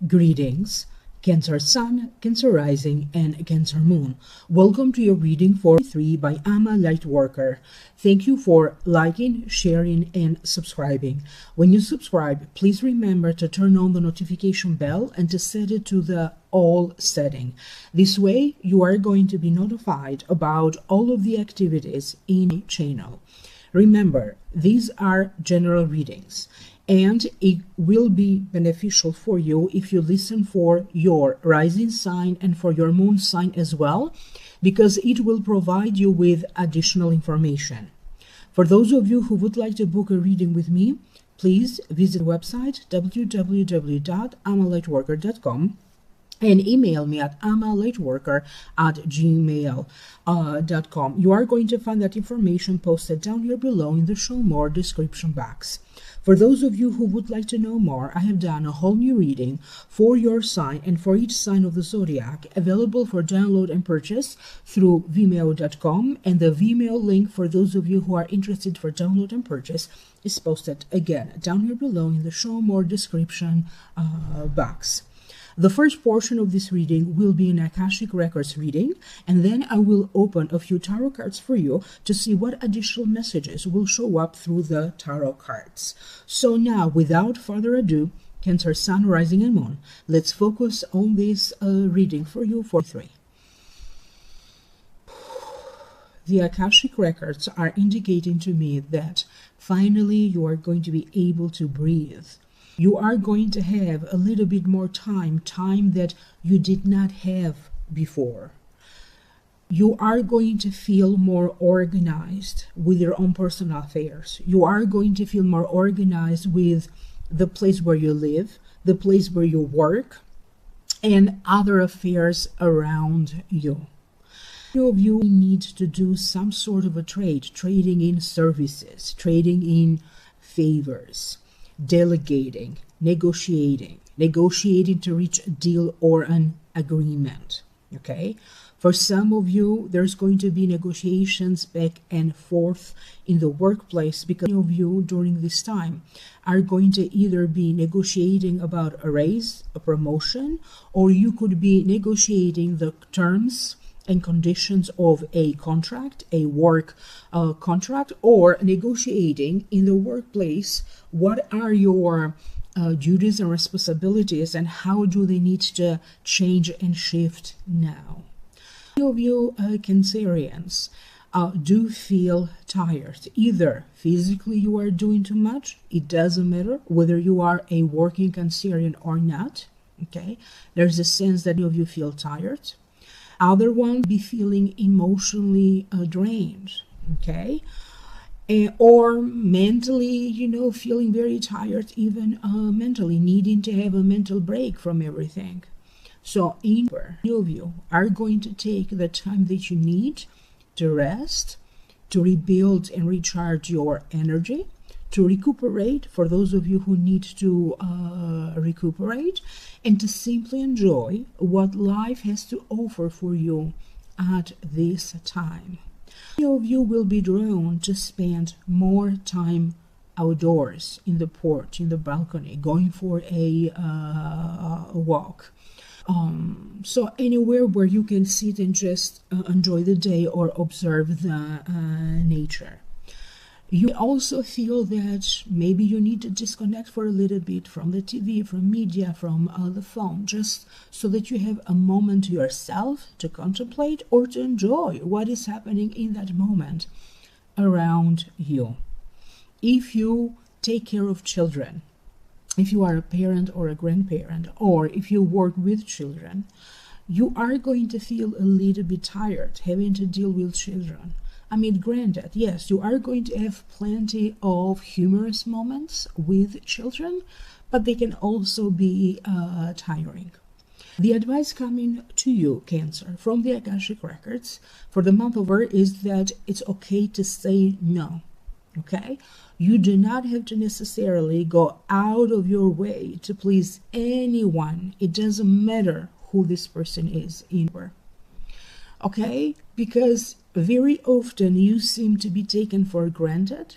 Greetings, Cancer Sun, Cancer Rising, and Cancer Moon. Welcome to your reading for 3 by Ama Lightworker. Thank you for liking, sharing, and subscribing. When you subscribe, please remember to turn on the notification bell and to set it to the all setting. This way, you are going to be notified about all of the activities in the channel. Remember, these are general readings, and it will be beneficial for you if you listen for your rising sign and for your moon sign as well, because it will provide you with additional information. For those of you who would like to book a reading with me, please visit the website www.amalightworker.com and email me at amalightworker@gmail.com. You are going to find that information posted down here below in the show more description box. For those of you who would like to know more, I have done a whole new reading for your sign and for each sign of the zodiac, available for download and purchase through vimeo.com, and the Vimeo link for those of you who are interested for download and purchase is posted again down here below in the show more description box. The first portion of this reading will be an Akashic Records reading, and then I will open a few tarot cards for you to see what additional messages will show up through the tarot cards. So now, without further ado, Cancer Sun, Rising, and Moon, let's focus on this reading for you for 3. The Akashic Records are indicating to me that finally you are going to be able to breathe. You are going to have a little bit more time that you did not have before. You are going to feel more organized with your own personal affairs. You are going to feel more organized with the place where you live, the place where you work, and other affairs around you. Many of you need to do some sort of a trading in services, trading in favors, delegating, negotiating to reach a deal or an agreement. Okay, for some of you there's going to be negotiations back and forth in the workplace, because many of you during this time are going to either be negotiating about a raise, a promotion, or you could be negotiating the terms and conditions of a contract, a work contract, or negotiating in the workplace what are your duties and responsibilities and how do they need to change and shift now. Many of you Cancerians do feel tired. Either physically you are doing too much, it doesn't matter whether you are a working Cancerian or not. Okay, there's a sense that many of you feel tired. Other ones be feeling emotionally drained, okay, or mentally, feeling very tired, even mentally needing to have a mental break from everything. So many of you are going to take the time that you need to rest, to rebuild and recharge your energy, to recuperate, for those of you who need to recuperate, and to simply enjoy what life has to offer for you at this time. Many of you will be drawn to spend more time outdoors, in the porch, in the balcony, going for a walk. So anywhere where you can sit and just enjoy the day or observe the nature. You also feel that maybe you need to disconnect for a little bit from the TV, from media, from the phone, just so that you have a moment to yourself to contemplate or to enjoy what is happening in that moment around you. If you take care of children, if you are a parent or a grandparent, or if you work with children, you are going to feel a little bit tired having to deal with children. I mean, granted, yes, you are going to have plenty of humorous moments with children, but they can also be tiring. The advice coming to you, Cancer, from the Akashic Records for the month of Earth is that it's okay to say no, okay? You do not have to necessarily go out of your way to please anyone. It doesn't matter who this person is in. Okay, because very often you seem to be taken for granted,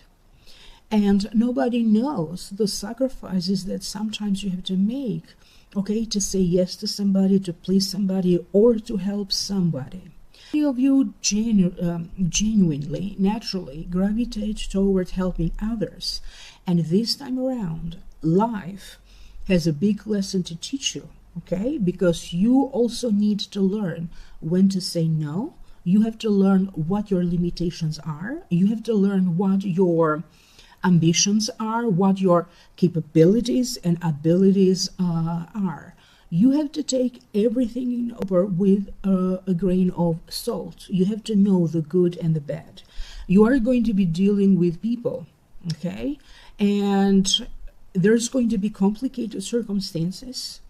and nobody knows the sacrifices that sometimes you have to make, okay, to say yes to somebody, to please somebody, or to help somebody. Many of you genuinely, naturally gravitate toward helping others, and this time around, life has a big lesson to teach you, okay? Because you also need to learn when to say no. You have to learn what your limitations are. You have to learn what your ambitions are, what your capabilities and abilities are. You have to take everything over with a grain of salt. You have to know the good and the bad. You are going to be dealing with people, okay? And there's going to be complicated circumstances.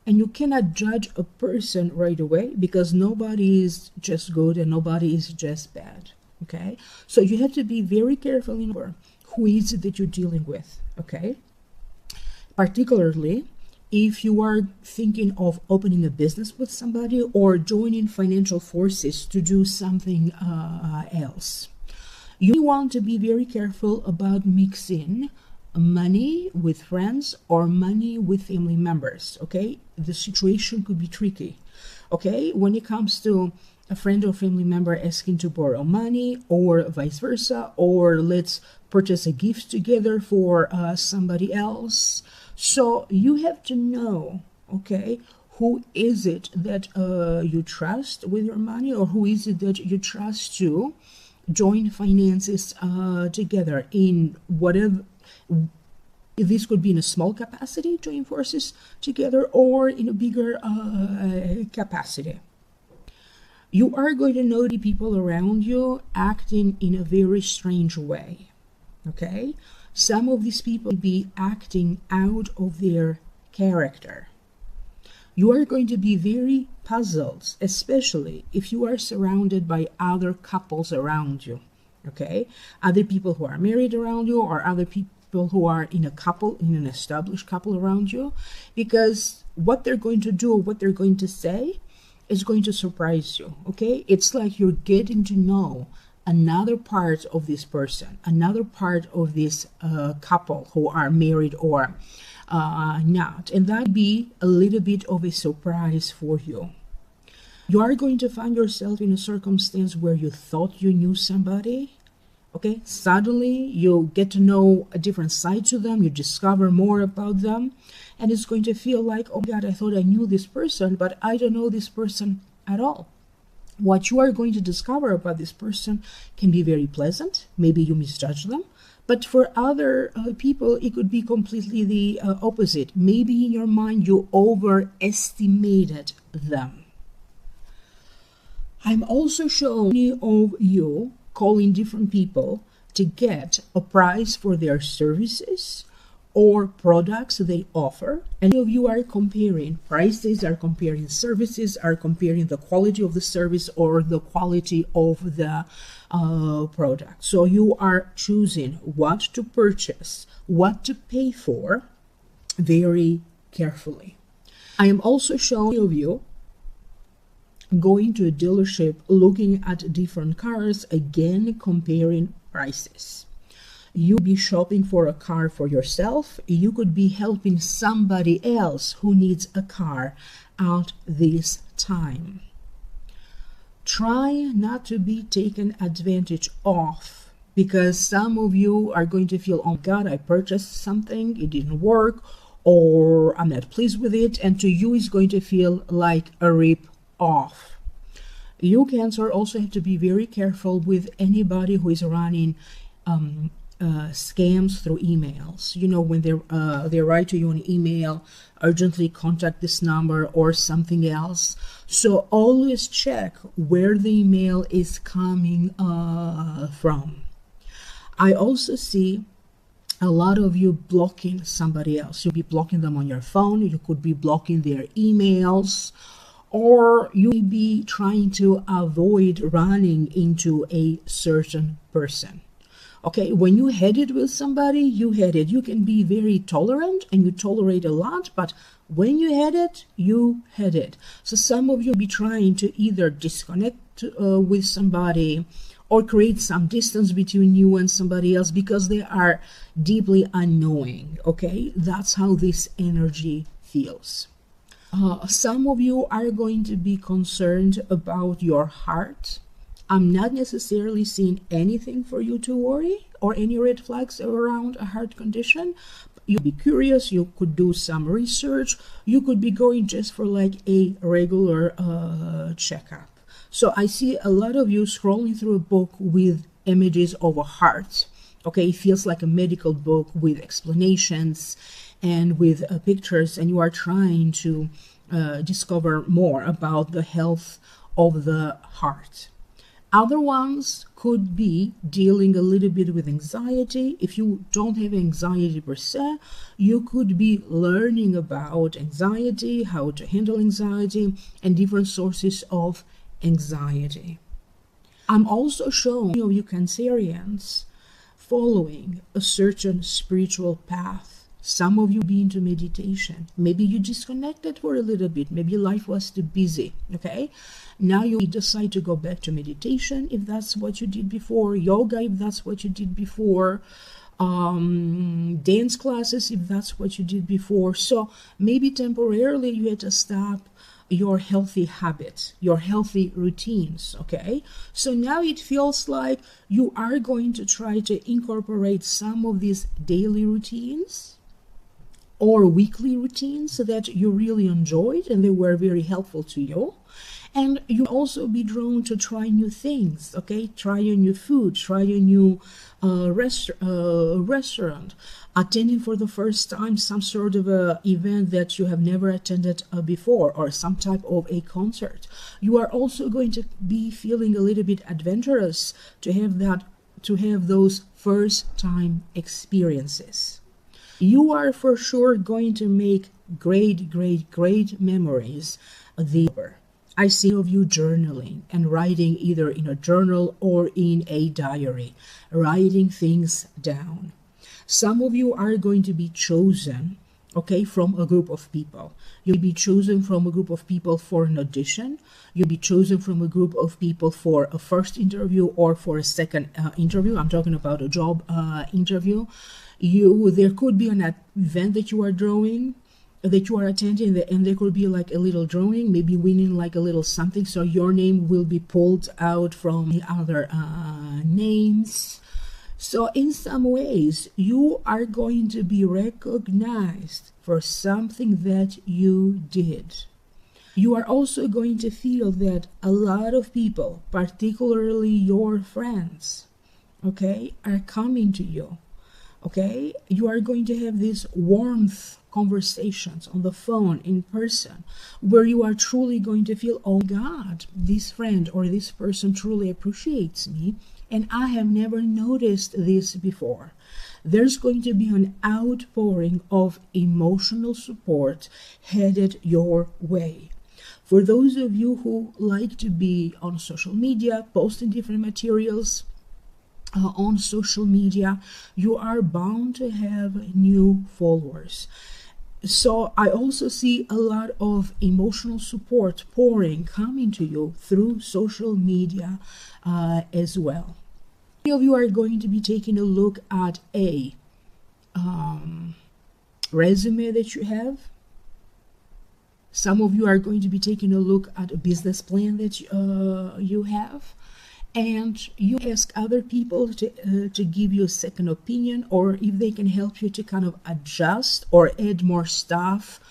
And you cannot judge a person right away because nobody is just good and nobody is just bad, okay? So you have to be very careful in who is it that you're dealing with, okay? Particularly if you are thinking of opening a business with somebody or joining financial forces to do something else. You want to be very careful about mixing money with friends or money with family members, okay? The situation could be tricky, okay? When it comes to a friend or family member asking to borrow money or vice versa, or let's purchase a gift together for somebody else. So you have to know, okay, who is it that you trust with your money, or who is it that you trust to join finances together in whatever. This could be in a small capacity, join forces together, or in a bigger capacity. You are going to know the people around you acting in a very strange way, okay? Some of these people will be acting out of their character. You are going to be very puzzled, especially if you are surrounded by other couples around you, okay? Other people who are married around you, or other people who are in a couple, in an established couple around you, because what they're going to do, what they're going to say is going to surprise you, okay? It's like you're getting to know another part of this person, another part of this couple who are married or not, and that be a little bit of a surprise for you. You are going to find yourself in a circumstance where you thought you knew somebody, okay? Suddenly you get to know a different side to them, you discover more about them, and it's going to feel like, oh God, I thought I knew this person, but I don't know this person at all. What you are going to discover about this person can be very pleasant. Maybe you misjudge them. But for other people, it could be completely the opposite. Maybe in your mind, you overestimated them. I'm also showing many of you calling different people to get a price for their services or products they offer, and many of you are comparing prices, are comparing services, are comparing the quality of the service or the quality of the product. So you are choosing what to purchase, what to pay for very carefully. I am also showing of you going to a dealership, looking at different cars, again comparing prices. You could be shopping for a car for yourself. You could be helping somebody else who needs a car at this time. Try not to be taken advantage of, because some of you are going to feel, oh God, I purchased something, it didn't work, or I'm not pleased with it, and to you it's going to feel like a rip off. You, Cancer, also have to be very careful with anybody who is running scams through emails. You know, when they write to you an email, urgently contact this number or something else. So always check where the email is coming from. I also see a lot of you blocking somebody else. You'll be blocking them on your phone. You could be blocking their emails, or you may be trying to avoid running into a certain person. Okay, when you had it with somebody, you had it. You can be very tolerant and you tolerate a lot, but When you had it, you had it. So some of you will be trying to either disconnect with somebody or create some distance between you and somebody else because they are deeply unknowing, okay? That's how this energy feels. Some of you are going to be concerned about your heart. I'm not necessarily seeing anything for you to worry or any red flags around a heart condition. You'd be curious, you could do some research, you could be going just for like a regular checkup. So I see a lot of you scrolling through a book with images of a heart. Okay, it feels like a medical book with explanations and with pictures, and you are trying to discover more about the health of the heart. Other ones could be dealing a little bit with anxiety. If you don't have anxiety per se, you could be learning about anxiety, how to handle anxiety, and different sources of anxiety. I'm also showing you Cancerians following a certain spiritual path. Some of you be into meditation. Maybe you disconnected for a little bit. Maybe life was too busy, okay? Now you decide to go back to meditation if that's what you did before, yoga if that's what you did before, dance classes if that's what you did before. So maybe temporarily you had to stop your healthy habits, your healthy routines, okay? So now it feels like you are going to try to incorporate some of these daily routines or weekly routines that you really enjoyed and they were very helpful to you. And you also be drawn to try new things, okay? Try a new food, try a new restaurant, attending for the first time some sort of a event that you have never attended before, or some type of a concert. You are also going to be feeling a little bit adventurous to have those first time experiences. You are for sure going to make great memories. I see of you journaling and writing either in a journal or in a diary, writing things down. Some of you are going to be chosen, okay, from a group of people. You'll be chosen from a group of people for an audition. You'll be chosen from a group of people for a first interview or for a second interview. I'm talking about a job interview. There could be an event that you are attending, and there could be like a little drawing, maybe winning like a little something, so your name will be pulled out from the other names. So in some ways you are going to be recognized for something that you did. You are also going to feel that a lot of people, particularly your friends, okay, are coming to you. Okay, you are going to have these warmth conversations on the phone, in person, where you are truly going to feel, oh God, this friend or this person truly appreciates me, and I have never noticed this before. There's going to be an outpouring of emotional support headed your way. For those of you who like to be on social media, posting different materials, on social media, you are bound to have new followers. So I also see a lot of emotional support coming to you through social media as well. Many of you are going to be taking a look at a resume that you have. Some of you are going to be taking a look at a business plan that you have. And you ask other people to give you a second opinion, or if they can help you to kind of adjust or add more stuff,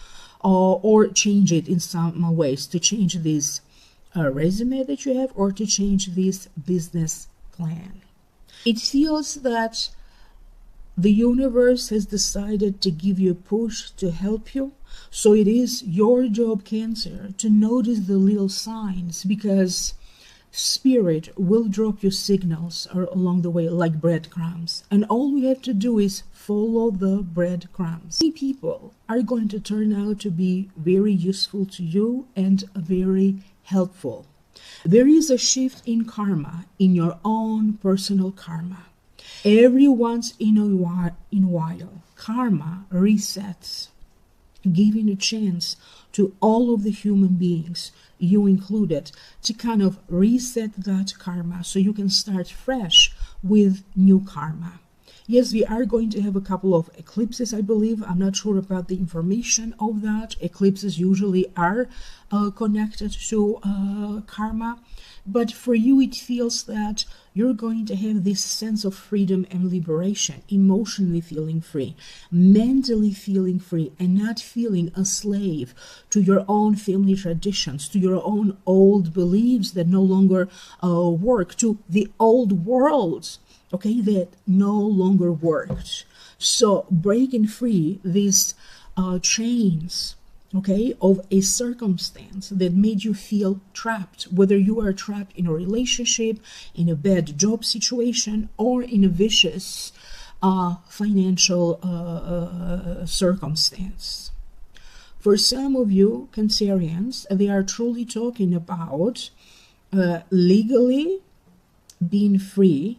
or change it in some ways, to change this resume that you have, or to change this business plan. It feels that the universe has decided to give you a push to help you. So it is your job, Cancer, to notice the little signs, because Spirit will drop you signals along the way like breadcrumbs, and all we have to do is follow the breadcrumbs. Many people are going to turn out to be very useful to you and very helpful. There is a shift in karma, in your own personal karma. Every once in a while, karma resets. giving a chance to all of the human beings, you included, to kind of reset that karma so you can start fresh with new karma. Yes, we are going to have a couple of eclipses, I believe. I'm not sure about the information of that. Eclipses usually are connected to karma. But for you, it feels that you're going to have this sense of freedom and liberation, emotionally feeling free, mentally feeling free, and not feeling a slave to your own family traditions, to your own old beliefs that no longer work, to the old world, okay, that no longer worked. So breaking free these chains, okay, of a circumstance that made you feel trapped, whether you are trapped in a relationship, in a bad job situation, or in a vicious financial circumstance. For some of you Cancerians, they are truly talking about legally being free,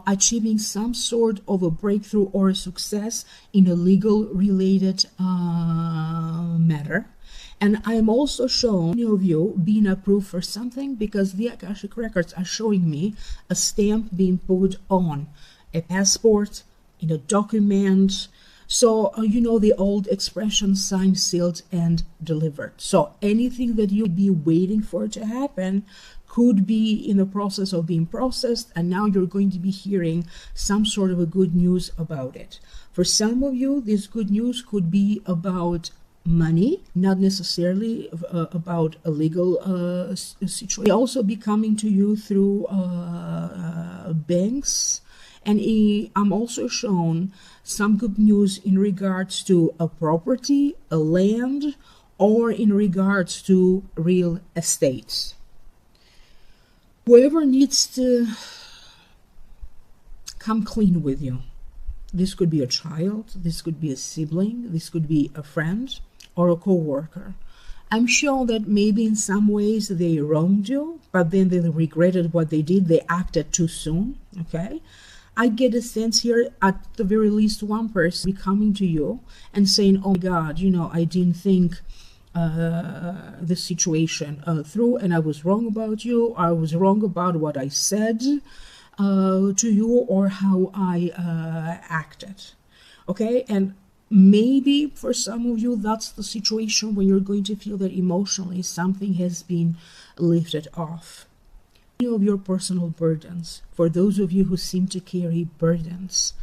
achieving some sort of a breakthrough or a success in a legal related matter. And I am also shown many of you being approved for something, because the Akashic records are showing me a stamp being put on a passport, in a document. So you know the old expression, signed, sealed, and delivered. So anything that you'd be waiting for to happen could be in the process of being processed, and now you're going to be hearing some sort of a good news about it. For some of you, this good news could be about money, not necessarily about a legal situation. They also be coming to you through banks, and I'm also shown some good news in regards to a property, a land, or in regards to real estate. Whoever needs to come clean with you, this could be a child, this could be a sibling, this could be a friend or a co-worker. I'm sure that maybe in some ways they wronged you, but then they regretted what they did. They acted too soon, okay? I get a sense here, at the very least, one person be coming to you and saying, oh my God, you know, I didn't think the situation through, and I was wrong about you. I was wrong about what I said to you, or how I acted. Okay, and maybe for some of you that's the situation when you're going to feel that emotionally something has been lifted off. Many of your personal burdens, for those of you who seem to carry burdens,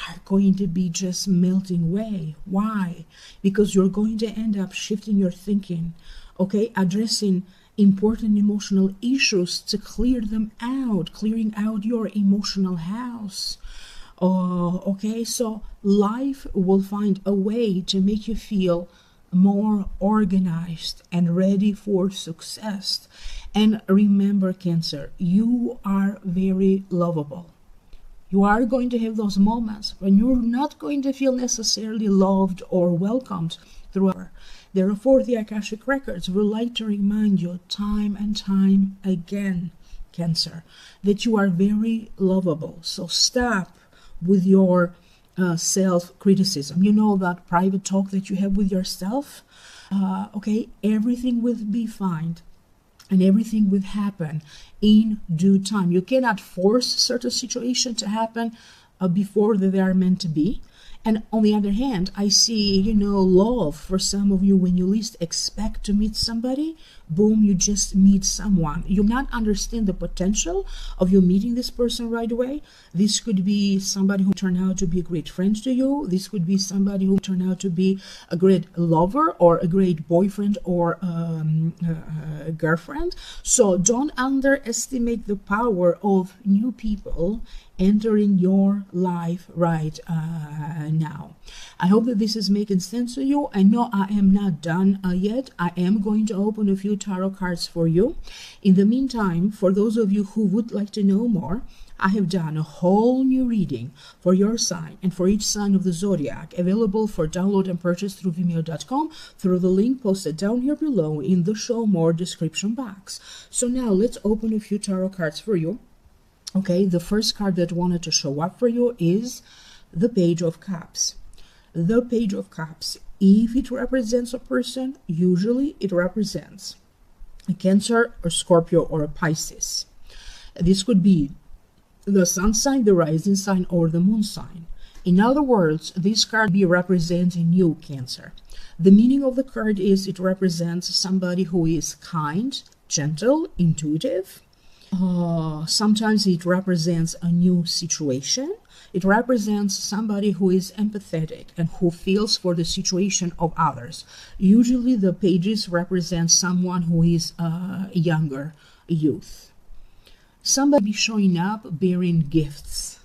are going to be just melting away. Why? Because you're going to end up shifting your thinking, okay, addressing important emotional issues to clear them out, clearing out your emotional house. Okay, so life will find a way to make you feel more organized and ready for success. And remember, Cancer, you are very lovable. You are going to have those moments when you're not going to feel necessarily loved or welcomed throughout. Therefore, the Akashic Records would like to remind you time and time again, Cancer, that you are very lovable. So stop with your self-criticism. You know, that private talk that you have with yourself? Okay, everything will be fine. And everything will happen in due time. You cannot force certain situations to happen before they are meant to be. And on the other hand, I see, you know, love for some of you. When you least expect to meet somebody, boom, you just meet someone. You not understand the potential of you meeting this person right away. This could be somebody who turned out to be a great friend to you. This could be somebody who turned out to be a great lover or a great boyfriend or girlfriend. So don't underestimate the power of new people entering your life right now. I hope that this is making sense to you. I know I am not done yet. I am going to open a few tarot cards for you. In the meantime, for those of you who would like to know more, I have done a whole new reading for your sign and for each sign of the zodiac, available for download and purchase through Vimeo.com through the link posted down here below in the show more description box. So now let's open a few tarot cards for you. Okay, the first card that wanted to show up for you is the Page of Cups. The Page of Cups If it represents a person, usually it represents a Cancer or Scorpio or a Pisces. This could be the sun sign, the rising sign, or the moon sign. In other words, this card be representing you, Cancer. The meaning of the card is it represents somebody who is kind, gentle, intuitive. Sometimes it represents a new situation. It represents somebody who is empathetic and who feels for the situation of others. Usually the pages represent someone who is a younger youth. Somebody showing up bearing gifts.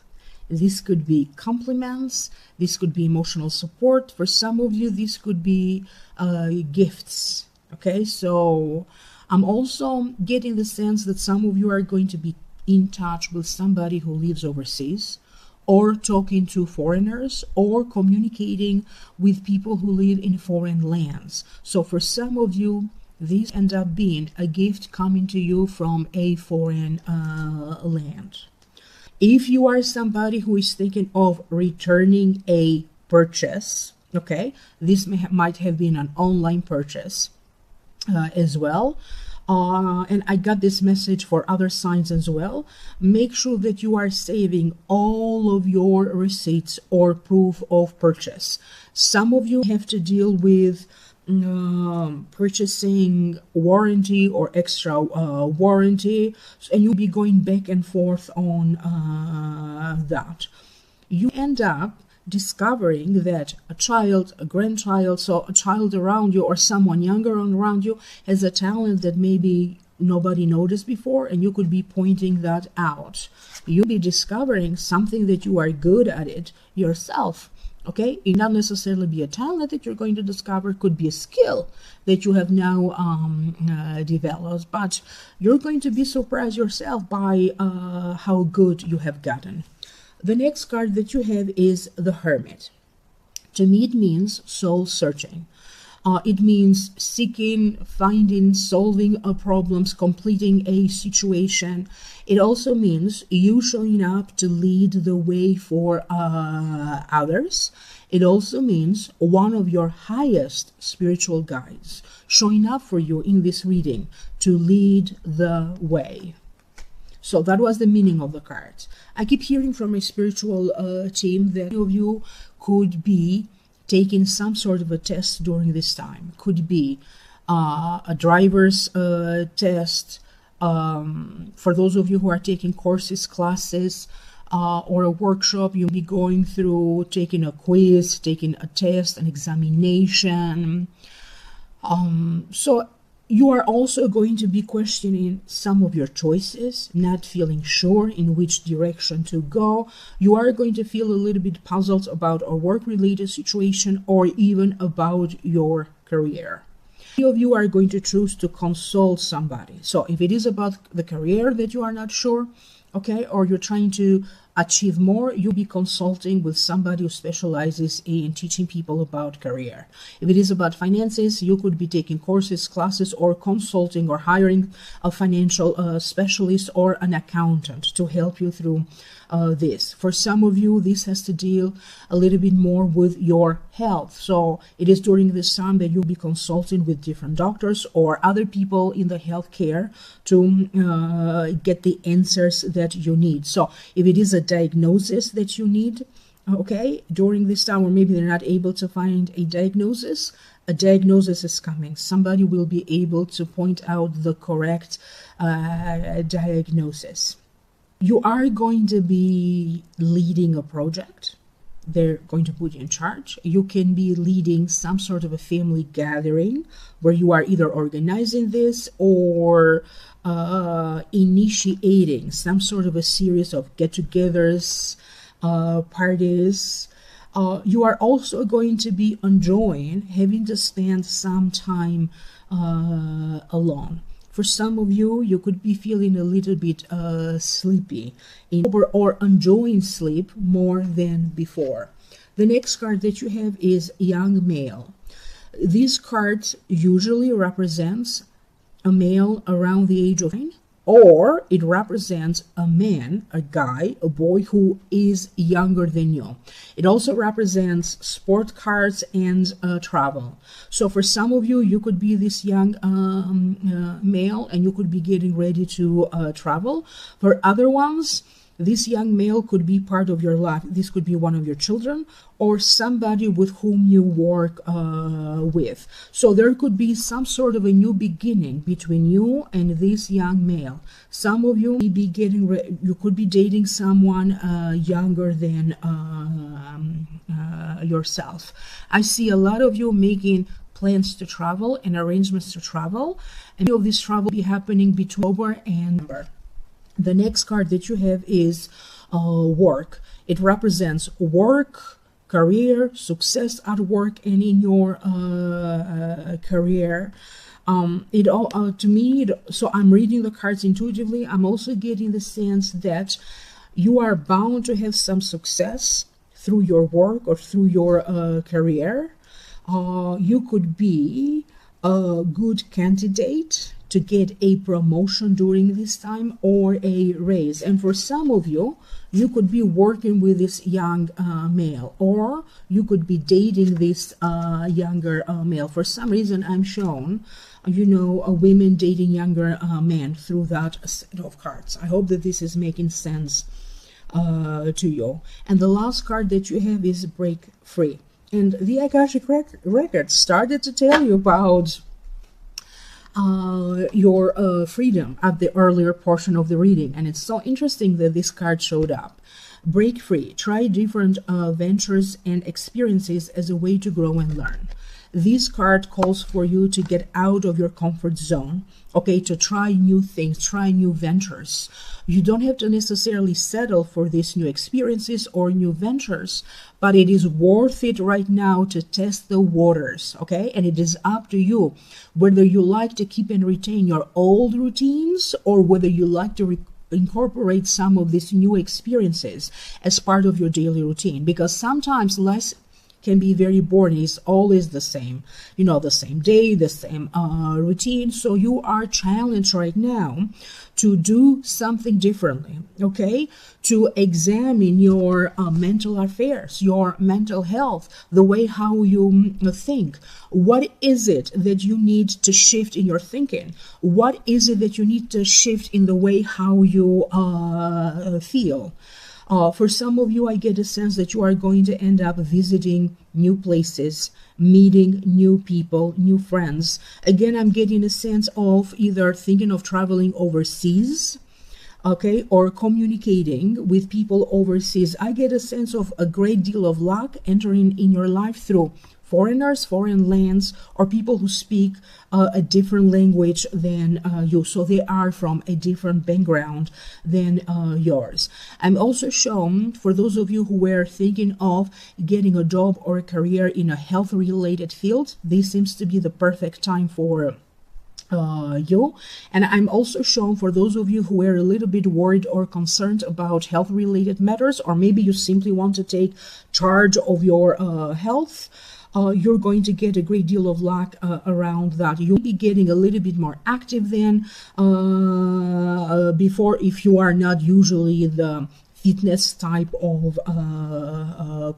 This could be compliments. This could be emotional support. For some of you, this could be gifts. Okay, so I'm also getting the sense that some of you are going to be in touch with somebody who lives overseas, or talking to foreigners, or communicating with people who live in foreign lands. So for some of you, these end up being a gift coming to you from a foreign land. If you are somebody who is thinking of returning a purchase, okay, this might have been an online purchase as well. And I got this message for other signs as well. Make sure that you are saving all of your receipts or proof of purchase. Some of you have to deal with purchasing warranty or extra warranty, and you'll be going back and forth on that. You end up discovering that a child, a grandchild, so a child around you or someone younger around you has a talent that maybe nobody noticed before, and you could be pointing that out. You'll be discovering something that you are good at it yourself. Okay, it not necessarily be a talent that you're going to discover, it could be a skill that you have now developed, but you're going to be surprised yourself by how good you have gotten. The next card that you have is the Hermit. To me, it means soul searching. It means seeking, finding, solving problems, completing a situation. It also means you showing up to lead the way for others. It also means one of your highest spiritual guides showing up for you in this reading to lead the way. So that was the meaning of the card. I keep hearing from my spiritual team that many of you could be taking some sort of a test during this time. Could be a driver's test. For those of you who are taking courses, classes, or a workshop, you'll be going through taking a quiz, taking a test, an examination. So you are also going to be questioning some of your choices, not feeling sure in which direction to go. You are going to feel a little bit puzzled about a work-related situation or even about your career. Many of you are going to choose to consult somebody. So if it is about the career that you are not sure, okay, or you're trying to achieve more, you'll be consulting with somebody who specializes in teaching people about career. If it is about finances, you could be taking courses, classes, or consulting or hiring a financial specialist or an accountant to help you through this. For some of you, this has to deal a little bit more with your health. So it is during this time that you'll be consulting with different doctors or other people in the healthcare to get the answers that you need. So if it is a diagnosis that you need, okay, during this time, or maybe they're not able to find a diagnosis is coming. Somebody will be able to point out the correct diagnosis. You are going to be leading a project. They're going to put you in charge. You can be leading some sort of a family gathering where you are either organizing this or initiating some sort of a series of get-togethers, parties. You are also going to be enjoying having to spend some time alone. For some of you, you could be feeling a little bit sleepy or enjoying sleep more than before. The next card that you have is young male. This card usually represents a male around the age of 9 or it represents a man, a guy, a boy who is younger than you. It also represents sport cards and travel. So for some of you, you could be this young male and you could be getting ready to travel. For other ones, this young male could be part of your life. This could be one of your children or somebody with whom you work with. So there could be some sort of a new beginning between you and this young male. Some of you may be you could be dating someone younger than yourself. I see a lot of you making plans to travel and arrangements to travel. And of this travel will be happening between October and November. The next card that you have is work. It represents work, career, success at work and in your career. To me, so I'm reading the cards intuitively. I'm also getting the sense that you are bound to have some success through your work or through your career. You could be a good candidate to get a promotion during this time or a raise. And for some of you, you could be working with this young male, or you could be dating this younger male. For some reason, I'm shown, women dating younger men through that set of cards. I hope that this is making sense to you. And the last card that you have is break free. And the Akashic record started to tell you about your freedom at the earlier portion of the reading, and it's so interesting that this card showed up. Break free. Try different ventures and experiences as a way to grow and learn. This card calls for you to get out of your comfort zone, okay, to try new things, try new ventures. You don't have to necessarily settle for these new experiences or new ventures, but it is worth it right now to test the waters, okay? And it is up to you whether you like to keep and retain your old routines or whether you like to incorporate some of these new experiences as part of your daily routine, because sometimes less can be very boring. It's always the same, the same day, the same routine. So you are challenged right now to do something differently, okay? To examine your mental affairs, your mental health, the way how you think. What is it that you need to shift in your thinking? What is it that you need to shift in the way how you feel? For some of you, I get a sense that you are going to end up visiting new places, meeting new people, new friends. Again, I'm getting a sense of either thinking of traveling overseas, okay, or communicating with people overseas. I get a sense of a great deal of luck entering in your life through foreigners, foreign lands, or people who speak a different language than you. So they are from a different background than yours. I'm also shown, for those of you who were thinking of getting a job or a career in a health-related field, this seems to be the perfect time for you. And I'm also shown for those of you who were a little bit worried or concerned about health-related matters, or maybe you simply want to take charge of your health. You're going to get a great deal of luck around that. You'll be getting a little bit more active than before, if you are not usually the fitness type of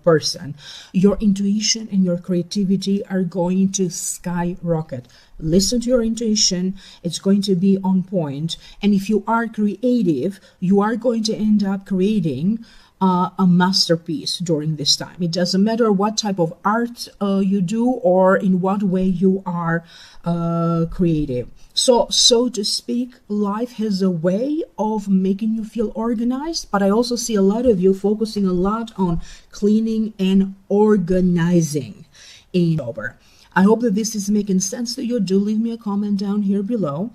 person. Your intuition and your creativity are going to skyrocket. Listen to your intuition. It's going to be on point. And if you are creative, you are going to end up creating a masterpiece during this time. It doesn't matter what type of art you do or in what way you are creative. So to speak, life has a way of making you feel organized, but I also see a lot of you focusing a lot on cleaning and organizing in October. I hope that this is making sense to you. Do leave me a comment down here below.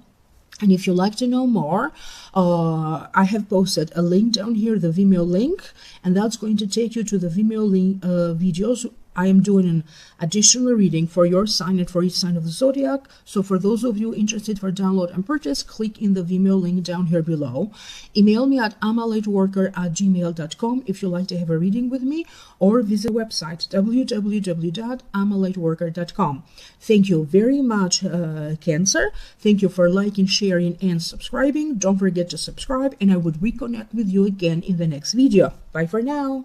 And if you'd like to know more, I have posted a link down here, the Vimeo link, and that's going to take you to the Vimeo link, videos I am doing an additional reading for your sign and for each sign of the zodiac. So for those of you interested for download and purchase, click in the Vimeo link down here below. Email me at amalightworker@gmail.com if you'd like to have a reading with me, or visit the website www.amalightworker.com. Thank you very much, Cancer. Thank you for liking, sharing, and subscribing. Don't forget to subscribe, and I would reconnect with you again in the next video. Bye for now.